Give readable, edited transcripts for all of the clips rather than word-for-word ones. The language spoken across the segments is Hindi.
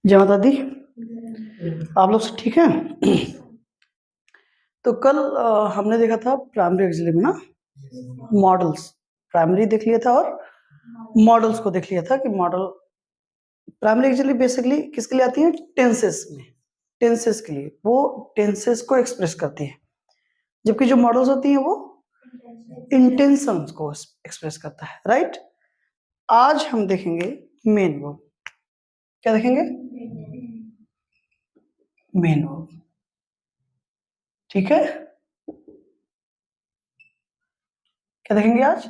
जय माता दी। आप लोग सब ठीक हैं? तो कल हमने देखा था प्राइमरी एक्सिलरी में ना मॉडल्स। प्राइमरी देख लिया था और मॉडल्स को देख लिया था कि मॉडल प्राइमरी एक्सिलरी बेसिकली किसके लिए आती है? टेंसेस में, टेंसेस के लिए, वो टेंसेस को एक्सप्रेस करती है, जबकि जो मॉडल्स होती हैं वो इंटेंशंस को एक्सप्रेस करता है। राइट। आज हम देखेंगे मेन वर्ब। क्या देखेंगे? Main verb. ठीक है, क्या देखेंगे आज?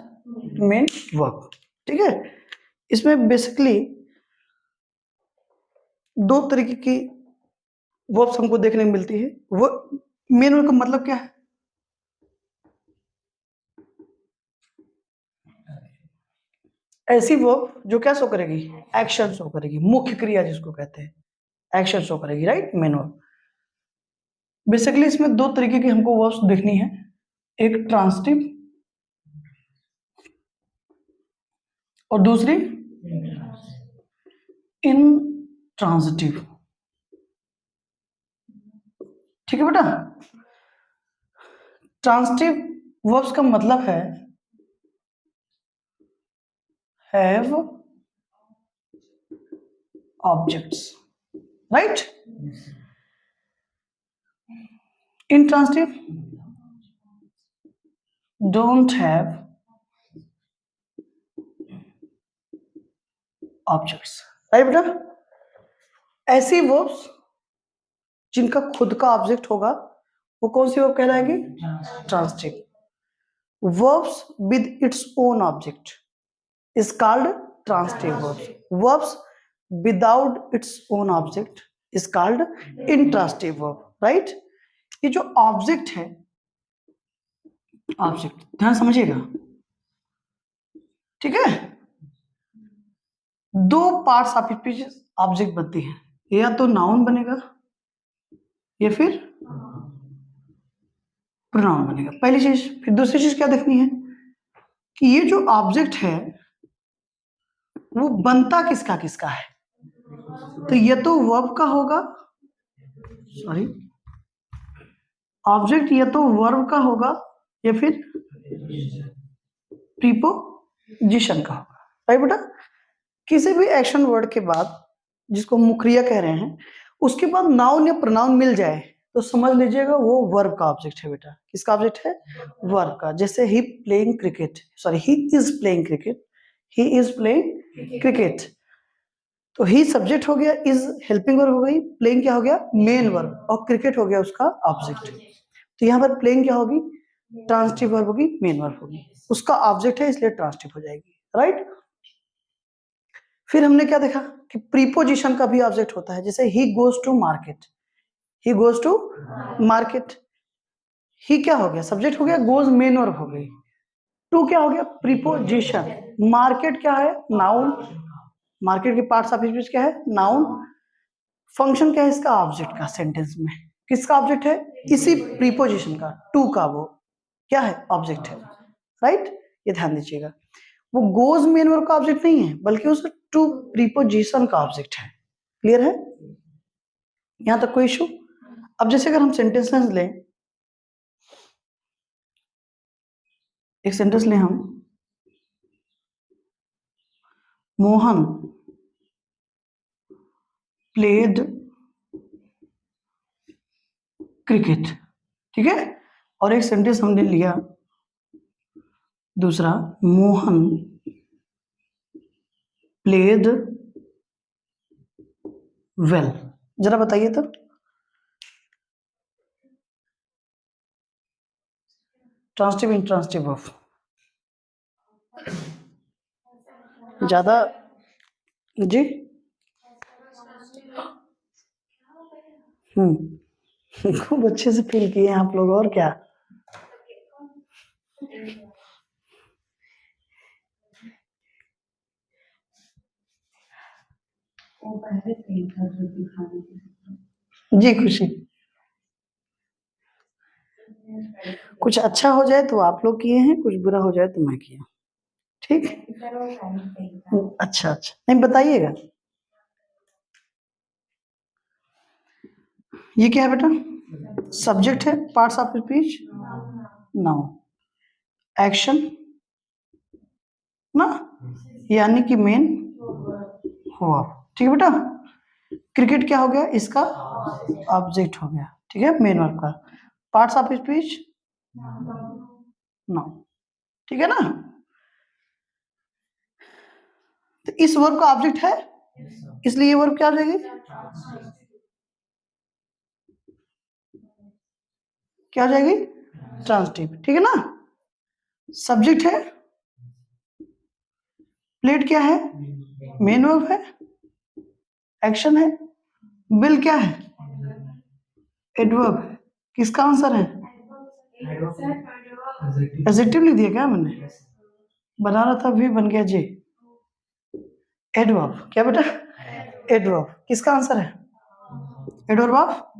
Main verb. ठीक है, इसमें बेसिकली दो तरीके की वर्ब्स हमको देखने को मिलती है। वो मेन वर्ब का मतलब क्या है? ऐसी वर्ब जो क्या शो करेगी? एक्शन शो करेगी, मुख्य क्रिया जिसको कहते हैं, एक्शन शो करेगी। Right, main verb. बेसिकली इसमें दो तरीके की हमको वर्ब्स देखनी है, एक ट्रांसिटिव और दूसरी इंट्रांसिटिव। ठीक है बेटा, ट्रांसिटिव वर्ब्स का मतलब है have objects. Right. Intransitive don't have objects. Right बेटा, ऐसी वर्ब्स जिनका खुद का ऑब्जेक्ट होगा वो कौन सी वर्ब कहलाएगी? Transitive. Verbs with its own object is called transitive verbs. Verbs without its own object is called intransitive verb. Right. ये जो ऑब्जेक्ट है, ऑब्जेक्ट ध्यान समझिएगा, ठीक है? दो पार्ट्स ऑफ ऑब्जेक्ट बनती है, या तो नाउन बनेगा या फिर प्रोनाउन बनेगा, पहली चीज। फिर दूसरी चीज क्या देखनी है कि ये जो ऑब्जेक्ट है वो बनता किसका किसका है। तो ये तो वर्ब का होगा, सॉरी, ऑब्जेक्ट ये तो वर्ब का होगा या फिर प्रीपोजिशन का होगा। राइट बेटा, किसी भी एक्शन वर्ड के बाद जिसको हम मुखरिया कह रहे हैं, उसके बाद नाउन या प्रोनाउन मिल जाए तो समझ लीजिएगा वो वर्ब का ऑब्जेक्ट है बेटा। किसका ऑब्जेक्ट है? वर्ब का। जैसे he playing cricket, sorry, he is playing cricket, he is playing cricket, तो ही सब्जेक्ट हो गया, इज हेल्पिंग वर्ब हो गई, प्लेइंग क्या हो गया? मेन वर्ब, और क्रिकेट हो गया उसका ऑब्जेक्ट। तो यहाँ पर प्लेइंग क्या होगी? ट्रांसिटिव वर्ब होगी, मेन वर्ब होगी, उसका ऑब्जेक्ट है इसलिए ट्रांसिटिव हो जाएगी। राइट। फिर हमने क्या देखा कि प्रीपोजिशन का भी ऑब्जेक्ट होता है। जैसे he goes to market, he goes to market, he क्या हो गया? सब्जेक्ट हो गया, गोज मेन वर्ब हो गई, टू क्या हो गया? प्रीपोजिशन, मार्केट क्या है? नाउन, मार्केट के पार्ट्स ऑफ स्पीच क्या है? नाउन, फंक्शन क्या है इसका? ऑब्जेक्ट का। सेंटेंस में किसका ऑब्जेक्ट है? इसी प्रीपोजिशन का, टू का, वो क्या है? ऑब्जेक्ट है। राइट, ये ध्यान दीजिएगा, वो गोज मेन वर्ब का ऑब्जेक्ट नहीं है बल्कि उस टू प्रीपोजिशन का ऑब्जेक्ट है। क्लियर है? यहां तक कोई इशू? अब जैसे अगर हम सेंटेंस लें, एक सेंटेंस लें हम, मोहन प्लेड क्रिकेट, ठीक है? और एक सेंटेंस हमने लिया दूसरा, मोहन प्लेड वेल। जरा बताइए तो, ट्रांसिटिव इंट्रांसिटिव वर्ब ज्यादा जी। खूब अच्छे से फील किए हैं आप लोग, और क्या? जी खुशी, कुछ अच्छा हो जाए तो आप लोग किए हैं, कुछ बुरा हो जाए तो मैं किया। ठीक, अच्छा अच्छा, नहीं बताइएगा। ये क्या है बेटा? सब्जेक्ट है, parts of speech noun, action ना, यानी कि मेन हुआ, ठीक है बेटा। क्रिकेट क्या हो गया? इसका ऑब्जेक्ट हो गया, ठीक है, मेन वर्ब का। पार्ट्स ऑफ स्पीच नाउन, ठीक है ना। तो इस वर्ब का ऑब्जेक्ट है, इसलिए ये वर्ब क्या हो जाएगी? क्या हो जाएगी? ट्रांजिटिव, ठीक है ना। सब्जेक्ट है, प्लेट क्या है? मेन वर्ब है, एक्शन है, बिल क्या है? एडवर्ब है। किसका आंसर है? एडजेक्टिव लिख दिया क्या मैंने? बना रहा था भी, बन गया जे। एडवर्ब क्या बेटा? एडवर्ब किसका आंसर है? Adverb of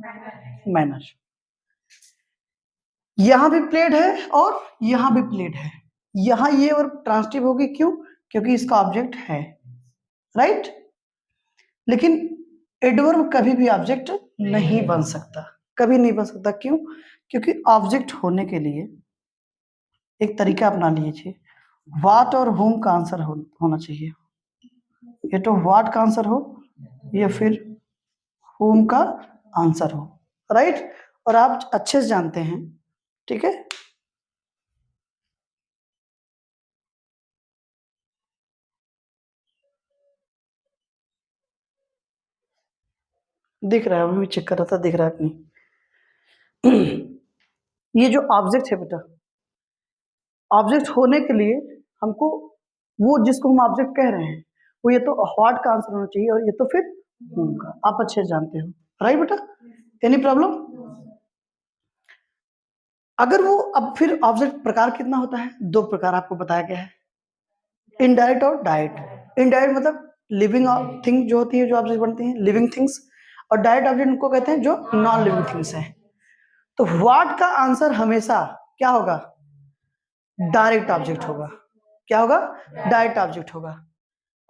manner. यहां भी प्लेड है और यहां भी प्लेड है। यहां ये वर्ब ट्रांजिटिव होगी, क्यों? क्योंकि इसका ऑब्जेक्ट है, राइट। लेकिन एडवर्ब कभी भी ऑब्जेक्ट नहीं बन सकता, कभी नहीं बन सकता। क्यों? क्योंकि ऑब्जेक्ट होने के लिए एक तरीका अपना लीजिए, व्हाट और होम का आंसर होना चाहिए। ये तो व्हाट का आंसर हो या फिर होम का आंसर हो, राइट। और आप अच्छे से जानते हैं, ठीक है। दिख रहा है, मैं भी चेक कर रहा था, दिख रहा है कि नहीं। ये जो ऑब्जेक्ट है बेटा, ऑब्जेक्ट होने के लिए हमको वो जिसको हम ऑब्जेक्ट कह रहे हैं वो ये तो व्हाट का आंसर होना चाहिए और ये तो फिर होम का। आप अच्छे से जानते हो, राइट बेटा। Any problem? अगर वो अब फिर ऑब्जेक्ट प्रकार कितना होता है? दो प्रकार आपको बताया गया है, इनडायरेक्ट और डायरेक्ट। इनडायरेक्ट मतलब लिविंग थिंग जो होती है, जो ऑब्जेक्ट बनती हैं लिविंग थिंग्स, और डायरेक्ट ऑब्जेक्ट उनको कहते हैं जो नॉन लिविंग थिंग्स हैं। तो व्हाट का आंसर हमेशा क्या होगा? डायरेक्ट ऑब्जेक्ट होगा। क्या होगा? डायरेक्ट ऑब्जेक्ट होगा।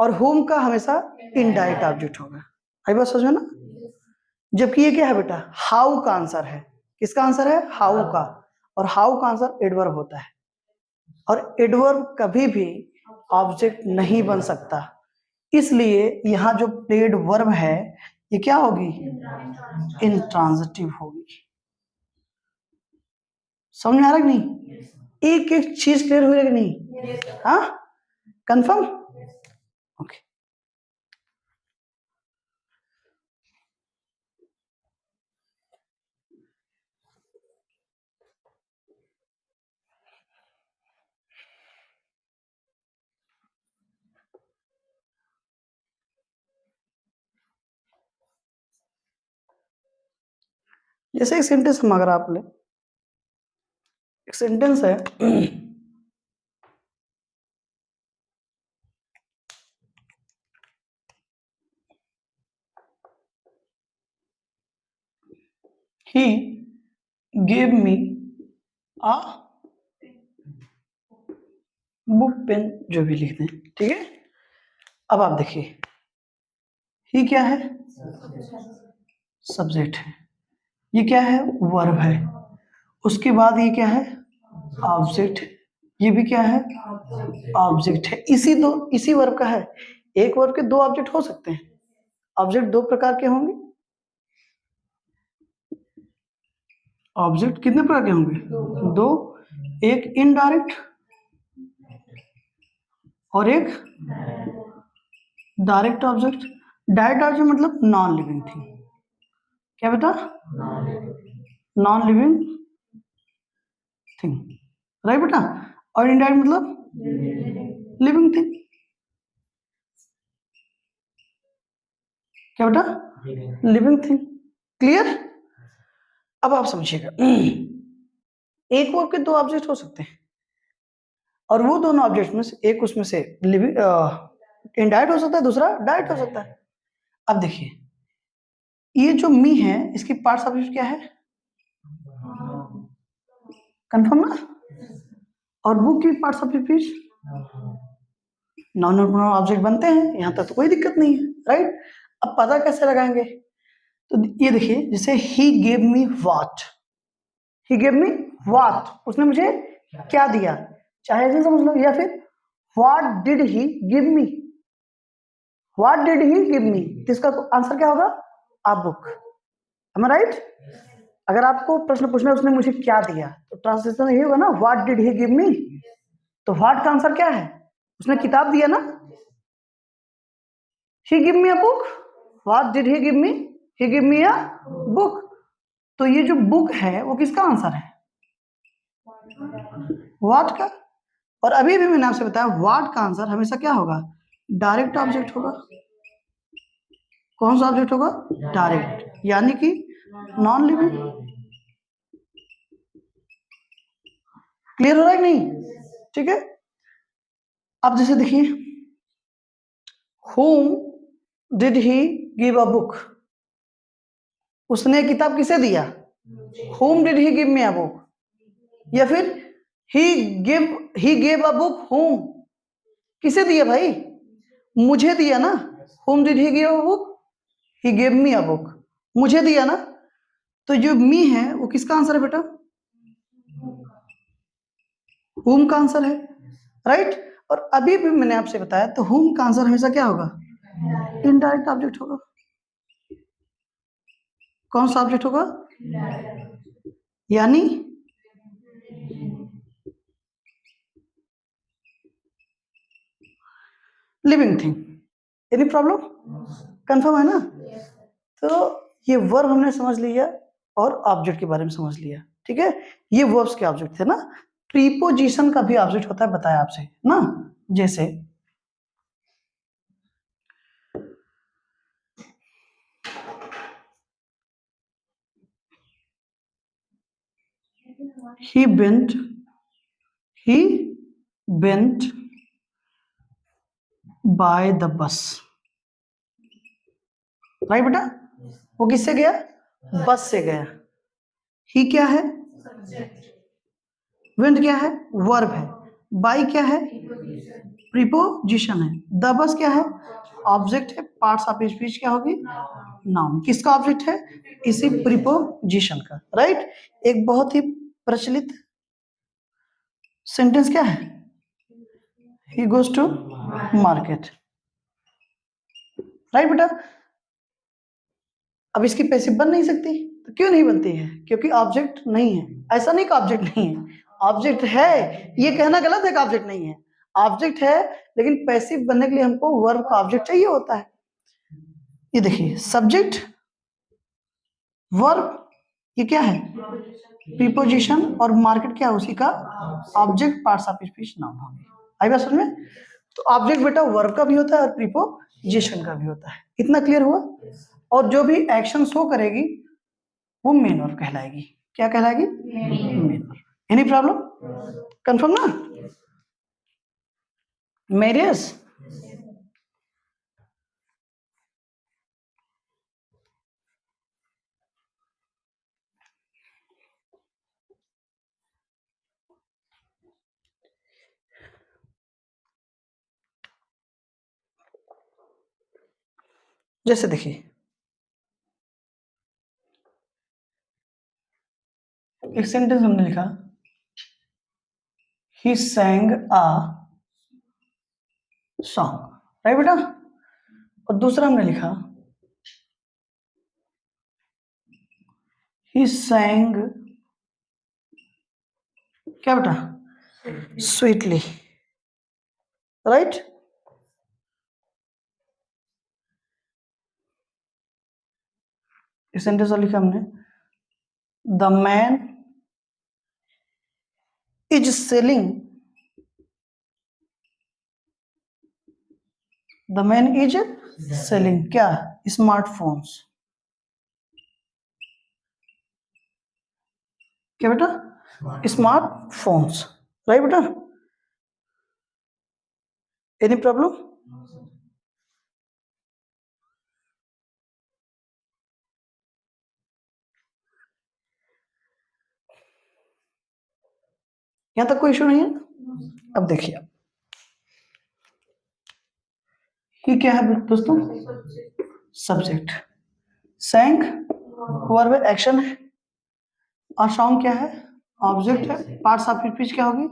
और होम का हमेशा इनडायरेक्ट ऑब्जेक्ट होगा। आई बात समझ में ना। जबकि ये क्या है बेटा? हाउ का आंसर है। किसका आंसर है? हाउ का। और हाउ का आंसर एडवर्ब होता है, और एडवर्ब कभी भी ऑब्जेक्ट नहीं बन सकता। इसलिए यहां जो प्लेड वर्ब है ये क्या होगी? इंट्रांजिटिव होगी। समझ में आ रहा है कि नहीं? एक एक चीज क्लियर हो रही है कि नहीं? हाँ, कंफर्म? ओके। जैसे एक सेंटेंस हम अगर आप ले, एक सेंटेंस है he gave me a book pen, जो भी लिख दें, ठीक है। अब आप देखिए, ही क्या है? सब्जेक्ट है। ये क्या है? वर्ब है। उसके बाद ये क्या है? ऑब्जेक्ट है। ये भी क्या है? ऑब्जेक्ट है। इसी वर्ब का है। एक वर्ब के दो ऑब्जेक्ट हो सकते हैं। ऑब्जेक्ट दो प्रकार के होंगे। ऑब्जेक्ट कितने प्रकार के होंगे? दो। एक इनडायरेक्ट और एक डायरेक्ट ऑब्जेक्ट। डायरेक्ट ऑब्जेक्ट मतलब नॉन लिविंग थिंग। क्या बेटा? नॉन लिविंग थिंग, राइट बेटा। और इनडायरेक्ट मतलब लिविंग थिंग। क्या बेटा? Living thing. क्लियर? अब आप समझिएगा, एक वर्ब के दो ऑब्जेक्ट हो सकते हैं, और वो दोनों ऑब्जेक्ट में से एक उसमें से लिविंग इनडायरेक्ट हो सकता है, दूसरा डायरेक्ट हो सकता है। अब देखिए, ये जो मी है इसकी पार्ट्स ऑब्जेक्ट क्या है? कंफर्म ना? और बुक की पार्ट्स ऑब्जेक्ट नॉन ऑब्जेक्ट बनते हैं, यहां तक तो कोई दिक्कत नहीं है, राइट। अब पता कैसे लगाएंगे? तो ये देखिए, जैसे he gave me what, he gave me what, उसने मुझे क्या दिया, चाहे ऐसे समझ लो, या फिर what did he give me, what did he give मी, इसका आंसर क्या होगा, आ बुक। M I right? अगर आपको प्रश्न पूछना है उसने मुझे क्या दिया, तो ट्रांसलेशन यही होगा ना, व्हाट डिड ही गिव मी। तो व्हाट का आंसर क्या है, उसने किताब दिया ना, he give me a book, what did he give me, he give me a book. तो ये जो बुक है वो किसका आंसर है, व्हाट का। और अभी भी मैंने आपसे बताया व्हाट का आंसर हमेशा क्या होगा, डायरेक्ट ऑब्जेक्ट होगा। कौन सा ऑब्जेक्ट होगा, डायरेक्ट, यानी कि नॉन लिविंग। क्लियर हो रहा है कि नहीं? ठीक है। अब जैसे देखिए, whom did he give a book, उसने किताब किसे दिया, whom did he give me a book, या फिर he gave a book whom, किसे दिया भाई, मुझे दिया ना, whom did he give a book, he gave me a book, मुझे दिया ना। तो जो मी है वो किसका आंसर है बेटा, whom का आंसर है, राइट। और अभी भी मैंने आपसे बताया, तो whom का आंसर हमेशा क्या होगा, इनडायरेक्ट ऑब्जेक्ट होगा। कौन सा ऑब्जेक्ट होगा, यानी living thing. Any problem, confirm है ना? तो ये वर्ब हमने समझ लिया और ऑब्जेक्ट के बारे में समझ लिया, ठीक है। ये वर्ब्स के ऑब्जेक्ट थे ना। प्रीपोजिशन का भी ऑब्जेक्ट होता है, बताया आपसे ना, जैसे he went, he went by the bus, right बेटा, वो किससे गया, बस से गया। ही क्या है, वेंट क्या है, वर्ब है, बाई क्या है, प्रीपोजिशन है, द बस क्या है, ऑब्जेक्ट है, पार्ट्स ऑफ स्पीच क्या होगी, नाउन। किसका ऑब्जेक्ट है, इसी प्रीपोजिशन का, राइट। एक बहुत ही प्रचलित सेंटेंस क्या है, he goes to market, right बेटा। अब इसकी पैसिव बन नहीं सकती, तो क्यों नहीं बनती है, क्योंकि ऑब्जेक्ट नहीं है। ऐसा नहीं कि ऑब्जेक्ट नहीं है, ऑब्जेक्ट है, ये कहना गलत है कि ऑब्जेक्ट नहीं है, ऑब्जेक्ट है, लेकिन पैसिव बनने के लिए हमको वर्ब का ऑब्जेक्ट चाहिए होता है। ये देखिए, सब्जेक्ट, वर्ब, ये क्या है, प्रीपोजिशन, और मार्केट क्या है उसी का object, parts of speech, noun होगी। आई बात समझ में? तो ऑब्जेक्ट बेटा वर्ब का भी होता है और प्रीपोजिशन का भी होता है। इतना क्लियर हुआ? और जो भी एक्शन शो करेगी वो मेन वर्ब कहलाएगी। क्या कहलाएगी, main verb. Any problem, confirm ना? मेरियस, जैसे देखिए, एक सेंटेंस हमने लिखा, he sang a song, right बेटा। और दूसरा हमने लिखा, ही sang क्या बेटा, स्वीटली, राइट। इस सेंटेंस और लिखा हमने, the man is selling, the man is selling क्या, स्मार्टफोन्स, क्या बेटा, स्मार्टफोन्स, राइट बेटा। Any problem? यहां तक कोई इशू नहीं है। अब देखिए, ये क्या है दोस्तों, सब्जेक्ट। सैंक वर्ब एक्शन है और सॉन्ग क्या है? ऑब्जेक्ट है। पार्ट्स ऑफ स्पीच क्या होगी?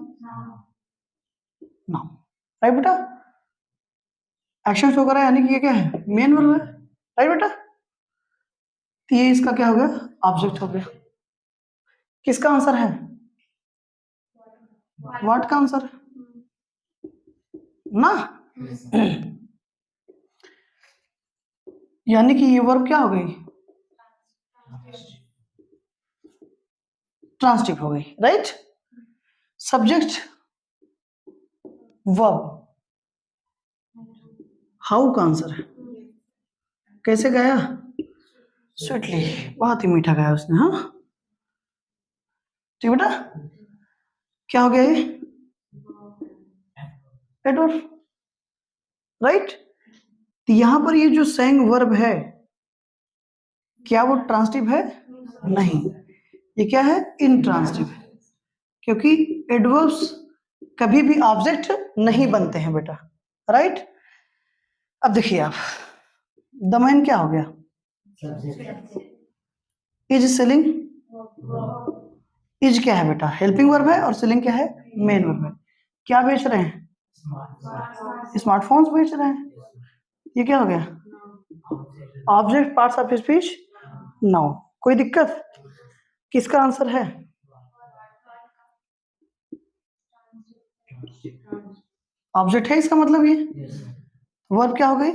नाउन। राइट बेटा? एक्शन शो कर रहा है यानी कि ये क्या है? मेन वर्ब है। राइट बेटा? तो ये इसका क्या हो गया? ऑब्जेक्ट हो गया। किसका आंसर है? व्हाट का आंसर है ना? यानी कि ये वर्ब क्या हो गई? ट्रांसटिव हो गई। राइट? सब्जेक्ट वर्ब हाउ का आंसर है। कैसे गाया? स्वीटली, बहुत ही मीठा गाया उसने। हाँ ठीक बेटा? क्या हो गया ये? एडवर्ब। राइट? तो यहां पर ये जो सेंग वर्ब है क्या वो ट्रांसटिव है? नहीं, ये क्या है? इंट्रांसटिव है, क्योंकि एडवर्ब्स कभी भी ऑब्जेक्ट नहीं बनते हैं बेटा। राइट? अब देखिए आप, द मैन क्या हो गया? Is selling. इज क्या है बेटा? हेल्पिंग वर्ब है और सेलिंग क्या है? मेन वर्ब है। क्या बेच रहे हैं? स्मार्टफोन्स बेच रहे हैं। ये क्या हो गया? Object parts of speech noun. कोई दिक्कत? किसका आंसर है? ऑब्जेक्ट है इसका मतलब ये। वर्ब क्या हो गई?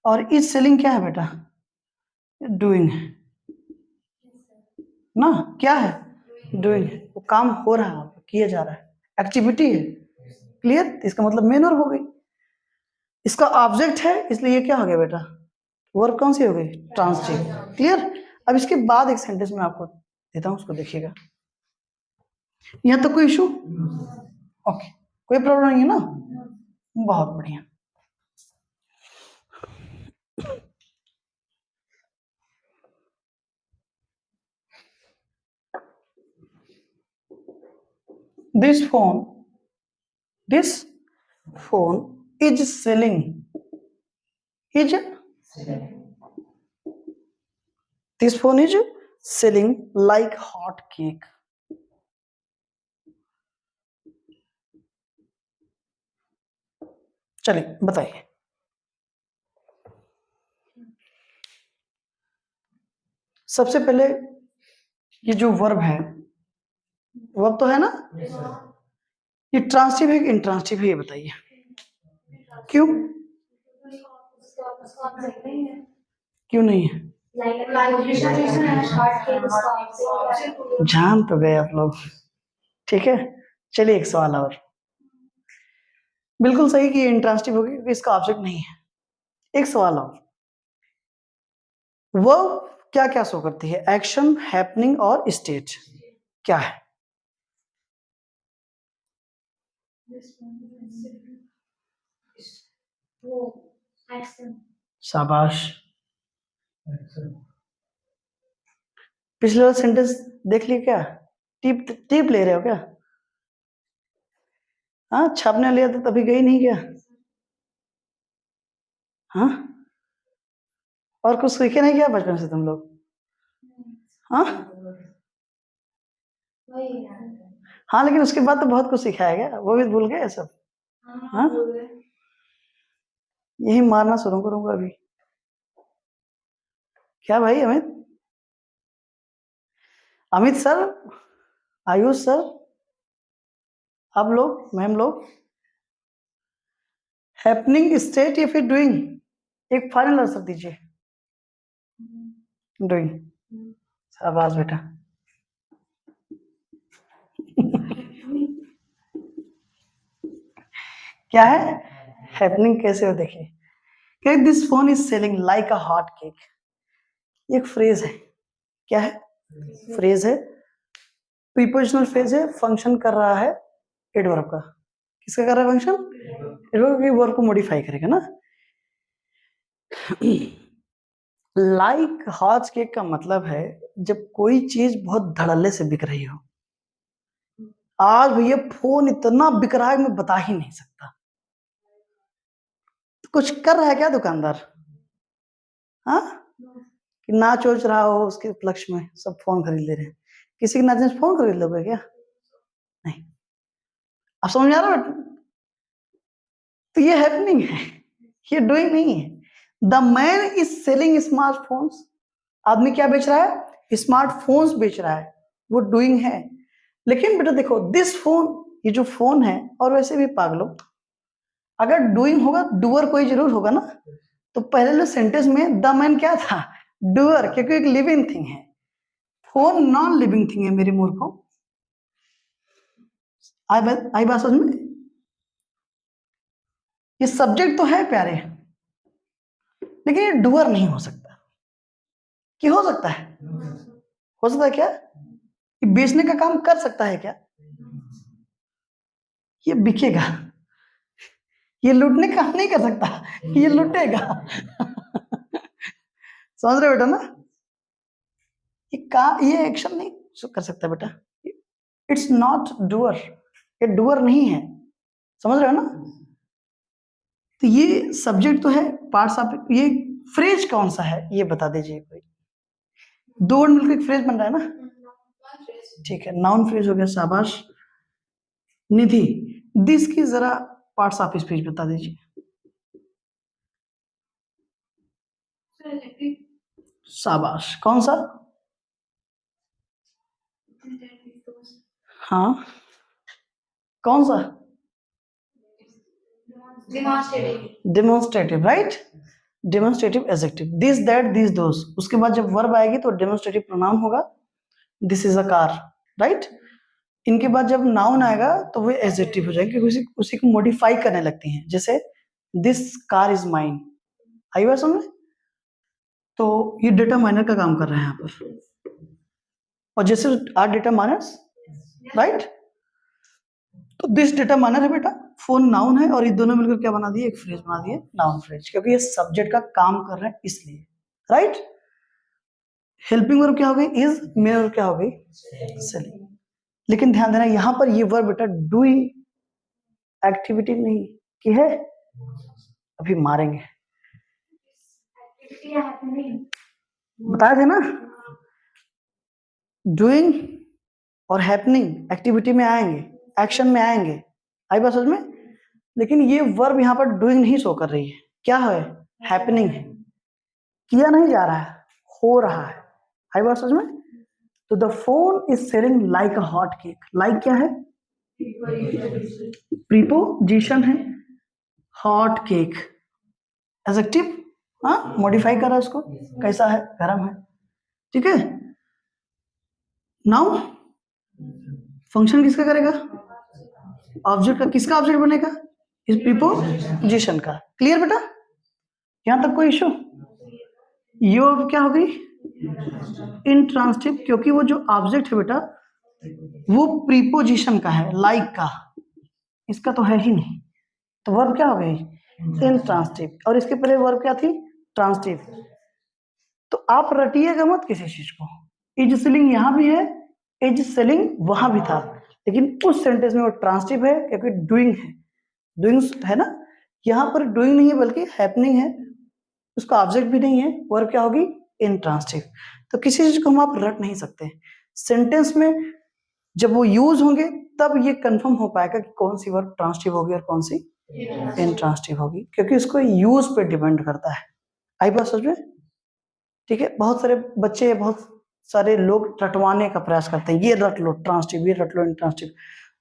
और इज सेलिंग क्या है बेटा? डूइंग है ना? क्या है? डूइंग है। वो काम हो रहा है, किया जा रहा है, एक्टिविटी है। क्लियर? इसका मतलब मेन वर्ब हो गई। इसका ऑब्जेक्ट है इसलिए ये क्या हो गया बेटा? वर्ब कौन सी हो गई? ट्रांसटिव। क्लियर? अब इसके बाद एक सेंटेंस में आपको देता हूं, उसको देखिएगा। यहाँ तक कोई इशू? ओके, कोई प्रॉब्लम नहीं है ना? बहुत बढ़िया। This phone is selling. Is this phone is selling like hot cake. चलिए बताइए। सबसे पहले ये जो वर्ब है, वर्ब तो है ना? ये ट्रांसटिव है कि इंट्रांसटिव है, ये बताइए। क्यों? क्यों नहीं है? जान तो गए आप लोग। ठीक है, चलिए एक सवाल और। बिल्कुल सही कि इंट्रांसटिव होगी क्योंकि इसका ऑब्जेक्ट नहीं है। एक सवाल और, वर्ब क्या क्या शो करती है? एक्शन, हैपनिंग और स्टेट। क्या है? शाबाश। पिछले वाला सेंटेंस देख लिया क्या? टिप टिप ले रहे हो क्या? हाँ, छापने लिया तो तभी गई नहीं क्या? हाँ, और कुछ सीखे नहीं क्या बचपन से तुम लोग? हाँ हाँ, लेकिन उसके बाद तो बहुत कुछ सिखाया गया, वो भी भूल गए सब। हाँ, यही मारना शुरू करूंगा अभी। क्या भाई? अमित, अमित सर, आयुष सर, आप लोग, मैम लोग, हैपनिंग, स्टेट या फिर डूइंग? एक फाइनल आंसर दीजिए। डूइंग। शाबाश बेटा। क्या है? हैपनिंग कैसे हो देखिए। This phone is selling like a hot cake. एक फ्रेज है। क्या है? फ्रेज है, प्रीपोजिशनल फ्रेज है, फंक्शन कर रहा है एडवर्ब का। किसका कर रहा है फंक्शन? एडवर्ब के वर्ब को मॉडिफाई करेगा ना। लाइक हॉट केक का मतलब है जब कोई चीज बहुत धड़ल्ले से बिक रही हो। आज भैया फोन इतना बिक रहा है मैं बता ही नहीं सकता। कुछ कर रहा है क्या दुकानदार? हाँ, कि नाच सोच रहा हो उसके उपलक्ष्य में सब फोन खरीद ले रहे हैं। किसी के नाचने से फोन खरीद लोगे क्या? नहीं। अब समझ में आ रहा है? तो ये हैपनिंग है, ये डूइंग नहीं है। The man is selling smartphones. आदमी क्या बेच रहा है? स्मार्टफोन्स बेच रहा है, वो डूइंग है। लेकिन बेटा देखो, दिस फोन, ये जो फोन है, और वैसे भी पागलो, अगर डूइंग होगा डूअर कोई जरूर होगा ना। तो पहले सेंटेंस में द मैन क्या था? डूअर, क्योंकि एक लिविंग थिंग है। फोन नॉन लिविंग थिंग है मेरे मूर्खों। आई बात समझ में? ये सब्जेक्ट तो है प्यारे, लेकिन ये डूअर नहीं हो सकता। कि हो सकता है? हो सकता है क्या? ये बेचने का काम कर सकता है क्या? ये बिकेगा। ये लूटने का काम नहीं कर सकता, ये लूटेगा। समझ रहे हो बेटा ना? ये एक्शन नहीं कर सकता बेटा। इट्स नॉट डूअर, ये डूअर नहीं है। समझ रहे हो ना? तो ये सब्जेक्ट तो है, पार्ट्स ऑफ। ये फ्रेज कौन सा है ये बता दीजिए कोई। दो वर्ड मिलकर एक फ्रेज बन रहा है ना? ठीक है, नाउन फ्रेज हो गया, शाबाश। निधि, दिस की जरा पार्ट्स ऑफ स्पीच बता दीजिए। शाबाश, कौन सा? हाँ, कौन सा? Demonstrative, right. Demonstrative adjective, this that this those. उसके बाद जब वर्ब आएगी तो डेमोन्स्ट्रेटिव प्रोनाउन होगा, this is a car, right. इनके बाद जब नाउन आएगा तो वो एडजेक्टिव हो जाएगी, क्योंकि उसी को मॉडिफाई करने लगती हैं। जैसे दिस कार इज माइन, आई बात समझ? तो ये डेटा माइनर का काम कर रहे हैं यहाँ पर। और जैसे आर डेटा माइनर्स, राइट। तो दिस डेटा माइनर है बेटा, फोन नाउन है, और ये दोनों मिलकर क्या बना दिए? एक फ्रेज बना दिए, नाउन फ्रेज, क्योंकि ये सब्जेक्ट का काम कर रहे हैं इसलिए, राइट। हेल्पिंग वर्ब क्या हो गई? इज। मेन वर्ब क्या हो गई? सेलिंग। लेकिन ध्यान देना, यहां पर ये वर्ब बेटा डूइंग एक्टिविटी नहीं की है। अभी मारेंगे, बताए थे ना। डूइंग और हैपनिंग एक्टिविटी में आएंगे, एक्शन में आएंगे, आई बात समझ में? लेकिन ये वर्ब यहाँ पर डूइंग नहीं शो कर रही है। क्या है? हैपनिंग है। किया नहीं जा रहा है, हो रहा है। आई बात समझ में? तो the phone is selling like a hot cake. Like क्या है? प्रीपोजिशन है। हॉट केक एडजेक्टिव, हाँ, मॉडिफाई करा उसको, कैसा है? गर्म है, ठीक है। नाउ फंक्शन किसका करेगा? ऑब्जेक्ट का। किसका ऑब्जेक्ट बनेगा? इस प्रीपोजिशन का। क्लियर बेटा? यहां तक कोई इशू? ये अब क्या हो गई? इंट्रांसिटिव, क्योंकि वो जो ऑब्जेक्ट है बेटा वो प्रीपोजिशन का है, लाइक का। इसका तो है ही नहीं, तो वर्ब क्या हो गई? इंट्रांसिटिव। और इसके पहले वर्ब क्या थी? ट्रांसिटिव। तो आप रटिएगा मत किसी चीज को। इज सेलिंग यहां भी है, इज सेलिंग वहां भी था, लेकिन उस सेंटेंस में वो ट्रांसिटिव है क्योंकि डूइंग है। डूइंग है ना, यहां पर डूइंग नहीं है बल्कि हैपनिंग है। उसका ऑब्जेक्ट भी नहीं है, वर्ब क्या होगी? इंट्रांसिटिव। तो किसी चीज को हम आप रट नहीं सकते। सेंटेंस में जब वो यूज होंगे तब ये कंफर्म हो पाएगा कि कौन सी वर्ब ट्रांसिटिव होगी और कौन सी इंट्रांसिटिव होगी, क्योंकि इसको यूज पे डिपेंड करता है। आई बात समझ में? ठीक है। बहुत सारे बच्चे, बहुत सारे लोग रटवाने का प्रयास करते हैं, ये रट लो ट्रांसिटिव, ये रट लो इंट्रांसिटिव।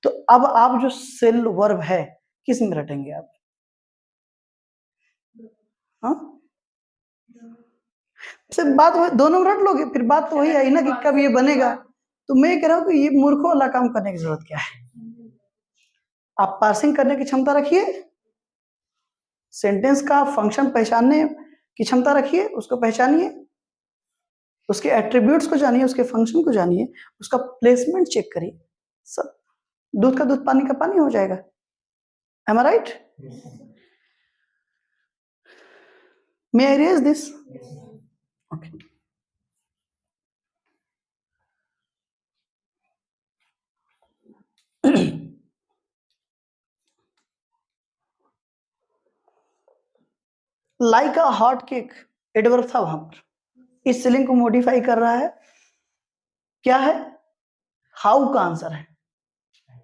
तो अब आप जो सेल वर्ब है किस में रटेंगे आप? हाँ, सिर्फ बात दोनों रट लोगे, फिर बात तो वही आई ना कि कब ये बनेगा। तो मैं कह रहा हूँ कि ये मूर्खों वाला काम करने की जरूरत क्या है? आप पार्सिंग करने की क्षमता रखिए, सेंटेंस का फंक्शन पहचानने की क्षमता रखिए, उसको पहचानिए, उसके एट्रीब्यूट्स को जानिए, उसके फंक्शन को जानिए, उसका प्लेसमेंट चेक करिए, सब दूध का दूध पानी का पानी हो जाएगा। Am I right? May I raise this? Okay. Like a hot cake adverb था वहां पर, इस स्पेलिंग को मॉडिफाई कर रहा है, क्या है, हाउ का आंसर है।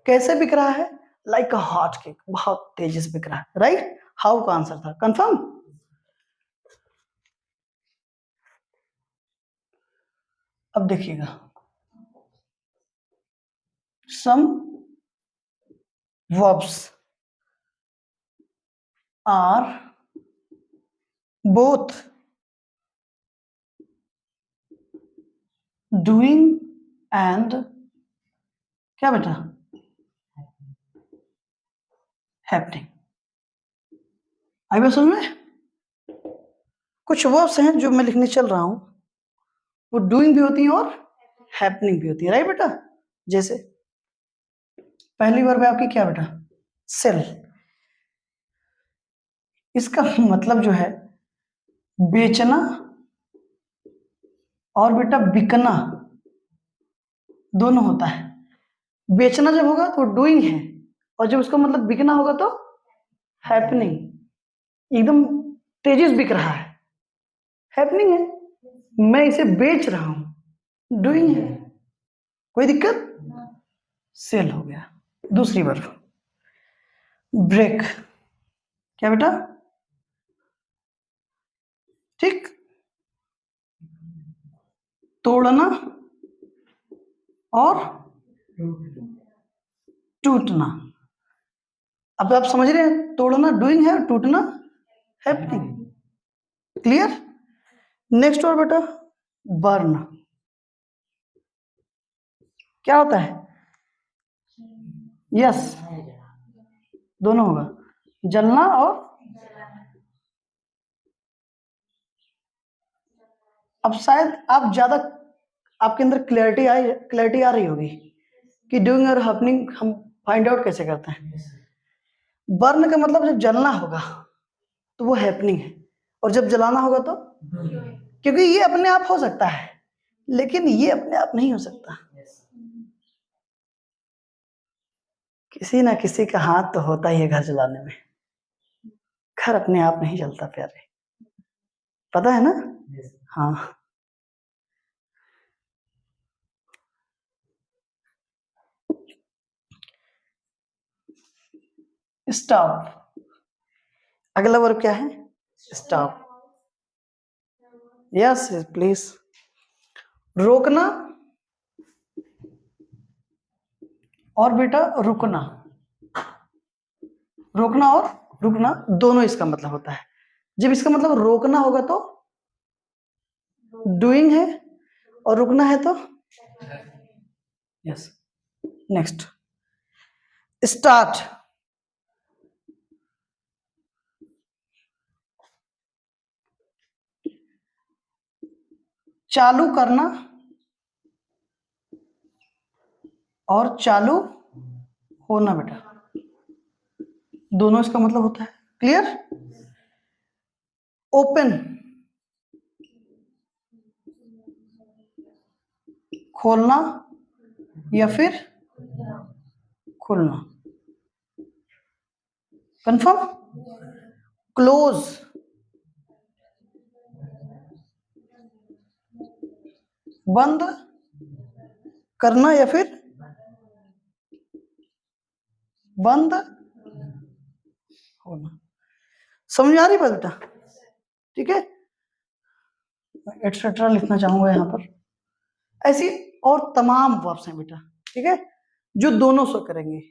कैसे बिक रहा है, लाइक अ हॉट केक, बहुत तेजी से बिक रहा है, राइट, हाउ का आंसर था, कंफर्म। अब देखिएगा, सम verbs are both doing and क्या बेटा, हैपनिंग। आई बात समझ में? कुछ वर्ब्स हैं जो मैं लिखने चल रहा हूं, वो डूइंग भी होती हैं और हैपनिंग भी होती है, राइट बेटा। जैसे पहली वर्ब है आपकी क्या बेटा, सेल। इसका मतलब जो है बेचना और बेटा बिकना दोनों होता है। बेचना जब होगा तो डूइंग है, और जब उसका मतलब बिकना होगा तो हैपनिंग। एकदम तेजी से बिक रहा है, हैपनिंग है, मैं इसे बेच रहा हूं, डूइंग है, कोई दिक्कत, सेल हो गया। दूसरी वर्ब ब्रेक, क्या बेटा, ठीक, तोड़ना और टूटना। अब आप समझ रहे हैं, तोड़ना डूइंग है और टूटना हैपनिंग, क्लियर। नेक्स्ट और बेटा बर्न, क्या होता है, यस दोनों होगा, जलना और, अब शायद आप ज्यादा, आपके अंदर क्लैरिटी आ रही होगी कि डूइंग और हैपनिंग हम फाइंड आउट कैसे करते हैं। बर्न का मतलब जब जलना होगा तो वो हैपनिंग है, और जब जलाना होगा तो, क्योंकि ये अपने आप हो सकता है लेकिन ये अपने आप नहीं हो सकता, किसी ना किसी का हाथ तो होता ही है घर जलाने में। घर अपने आप नहीं जलता प्यारे, पता है ना। हाँ, स्टॉप, अगला वर्ब क्या है, स्टॉप, यस प्लीज। रोकना और बेटा रुकना, रोकना और रुकना दोनों इसका मतलब होता है। जब इसका मतलब रोकना होगा तो डूइंग है, और रुकना है तो, यस। नेक्स्ट स्टार्ट, चालू करना और चालू होना बेटा, दोनों इसका मतलब होता है, क्लियर। ओपन, खोलना या फिर खुलना, कंफर्म। क्लोज, बंद करना या फिर बंद होना, समझ आ रही बात बेटा, ठीक है। एटसेट्रा लिखना चाहूंगा यहाँ पर, ऐसी और तमाम वर्ब्स हैं बेटा, ठीक है, जो दोनों शो करेंगे,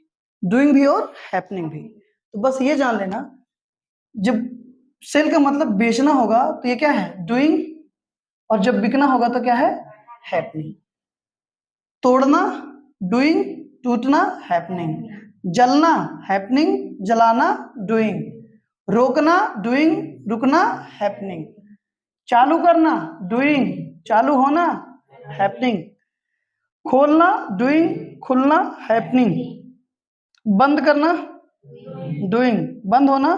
डूइंग भी और हैपनिंग भी। तो बस ये जान लेना, जब सेल का मतलब बेचना होगा तो ये क्या है, डूइंग, और जब बिकना होगा तो क्या है, हैपनिंग। तोड़ना डूइंग, टूटना हैपनिंग, जलना हैपनिंग, जलाना डूइंग, रोकना डूइंग, रुकना हैपनिंग, चालू करना डूइंग, चालू होना हैपनिंग, खोलना डूइंग, खुलना हैपनिंग, बंद करना डूइंग, बंद होना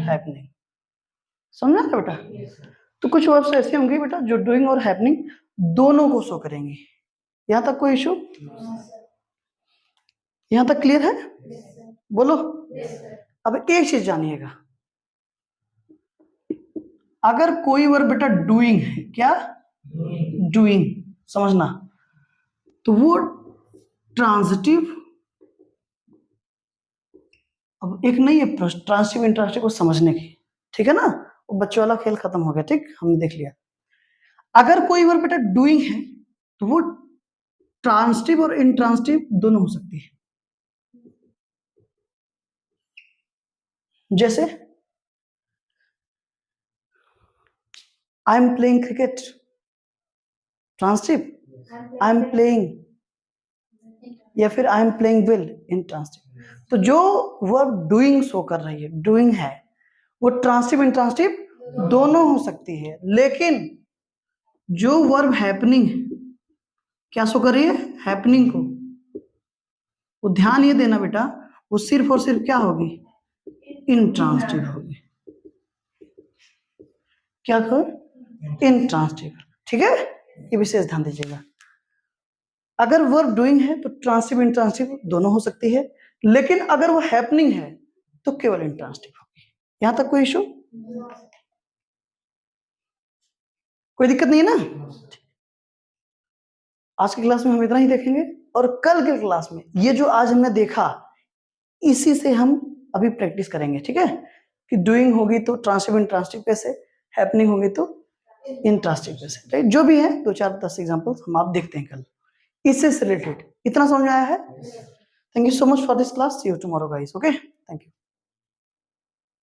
हैपनिंग, समझा ना बेटा। तो कुछ वर्ड्स ऐसे होंगे बेटा जो डूइंग और हैपनिंग दोनों को शो करेंगे। यहां तक कोई इशू, यहां तक क्लियर है, बोलो। अब एक चीज जानिएगा, अगर कोई वर्ब बेटा डूइंग है, क्या डूइंग, समझना, तो वो ट्रांजिटिव, अब एक नहीं है प्रश्न ट्रांजिटिव इंट्रांजिटिव को समझने की, ठीक है ना, वो बच्चों वाला खेल खत्म हो गया, ठीक, हमने देख लिया। अगर कोई वर्ब बेटा डूइंग है तो वो ट्रांजिटिव और इंट्रांजिटिव दोनों हो सकती है। जैसे I am playing cricket, transitive, I am playing, या फिर I am playing well, intransitive. तो जो वर्ब डूइंग शो कर रही है, डूइंग है, वो ट्रांजिटिव इंट्रांजिटिव दोनों हो सकती है, लेकिन जो वर्ब हैपनिंग क्या शो कर रही है, हैपनिंग को, वो ध्यान ये देना बेटा, वो सिर्फ और सिर्फ क्या होगी, इंट्रांजिटिव होगी, क्या कर, इंट्रांजिटिव, ठीक है, ये विशेष ध्यान दीजिएगा। अगर वर्ब डूइंग है तो ट्रांजिटिव इंट्रांजिटिव दोनों हो सकती है, लेकिन अगर वो हैपनिंग है तो केवल इंट्रांजिटिव होगी। यहां तक कोई इशू, कोई दिक्कत नहीं है ना। आज की क्लास में हम इतना ही देखेंगे, और कल के क्लास में ये जो आज हमने देखा इसी से हम अभी प्रैक्टिस करेंगे, ठीक है, कि डूइंग होगी तो ट्रांजिटिव इंट्रांजिटिव कैसे, हैपनिंग होगी तो इंट्रांजिटिव कैसे, राइट, जो भी है 2-4-10 एग्जांपल्स हम आप देखते हैं कल इससे रिलेटेड। इतना समझ में आया है? Thank you so much for this class, see you tomorrow guys, okay, thank you.